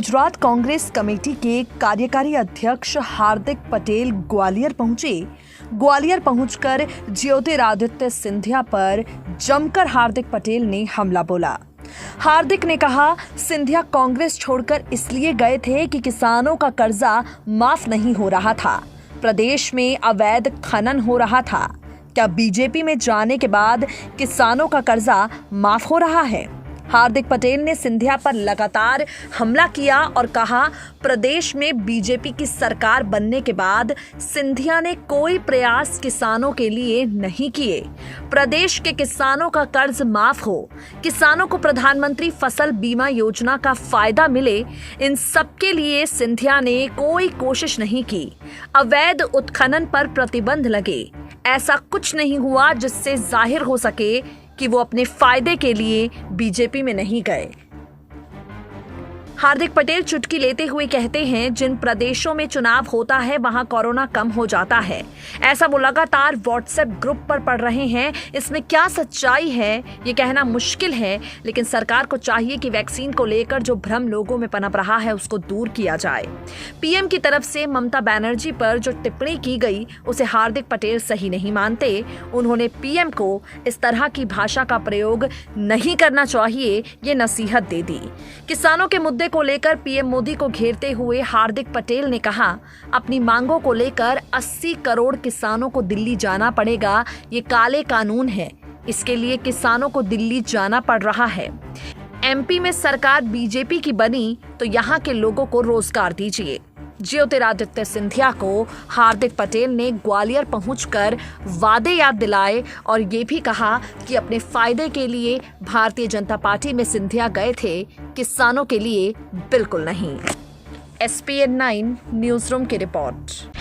Gujarat Congress committee के कार्यकारी अध्यक्ष हार्दिक पटेल ग्वालियर पहुंचे। ग्वालियर पहुंचकर ज्योतिरादित्य सिंधिया पर जमकर हार्दिक पटेल ने हमला बोला। हार्दिक ने कहा, सिंधिया कांग्रेस छोड़कर इसलिए गए थे कि किसानों का कर्जा माफ नहीं हो रहा था, प्रदेश में अवैध खनन हो रहा था। क्या बीजेपी में जाने के बाद किसानों का कर्जा माफ हो रहा है? हार्दिक पटेल ने सिंधिया पर लगातार हमला किया और कहा, प्रदेश में बीजेपी की सरकार बनने के बाद सिंधिया ने कोई प्रयास किसानों के लिए नहीं किए। प्रदेश के किसानों का कर्ज माफ हो, किसानों को प्रधानमंत्री फसल बीमा योजना का फायदा मिले, इन सब के लिए सिंधिया ने कोई कोशिश नहीं की। अवैध उत्खनन पर प्रतिबंध लगे, ऐसा कुछ नहीं हुआ जिससे जाहिर हो सके कि वो अपने फायदे के लिए बीजेपी में नहीं गए। हार्दिक पटेल चुटकी लेते हुए कहते हैं, जिन प्रदेशों में चुनाव होता है वहां कोरोना कम हो जाता है। ऐसा वो लगातार व्हाट्सएप ग्रुप पर पढ़ रहे हैं। इसमें क्या सच्चाई है ये कहना मुश्किल है, लेकिन सरकार को चाहिए कि वैक्सीन को लेकर जो भ्रम लोगों में पनप रहा है उसको दूर किया जाए। पीएम की तरफ से ममता बनर्जी पर जो टिप्पणी की गई उसे हार्दिक पटेल सही नहीं मानते। उन्होंने पीएम को इस तरह की भाषा का प्रयोग नहीं करना चाहिए, ये नसीहत दे दी। किसानों के मुद्दे को लेकर पीएम मोदी को घेरते हुए हार्दिक पटेल ने कहा, अपनी मांगों को लेकर 80 करोड़ किसानों को दिल्ली जाना पड़ेगा, ये काले कानून है, इसके लिए किसानों को दिल्ली जाना पड़ रहा है। एमपी में सरकार बीजेपी की बनी तो यहाँ के लोगों को रोजगार दीजिए। ज्योतिरादित्य सिंधिया को हार्दिक पटेल ने ग्वालियर पहुंचकर वादे याद दिलाए और ये भी कहा कि अपने फायदे के लिए भारतीय जनता पार्टी में सिंधिया गए थे, किसानों के लिए बिल्कुल नहीं। SPN 9 न्यूज़ रूम की रिपोर्ट।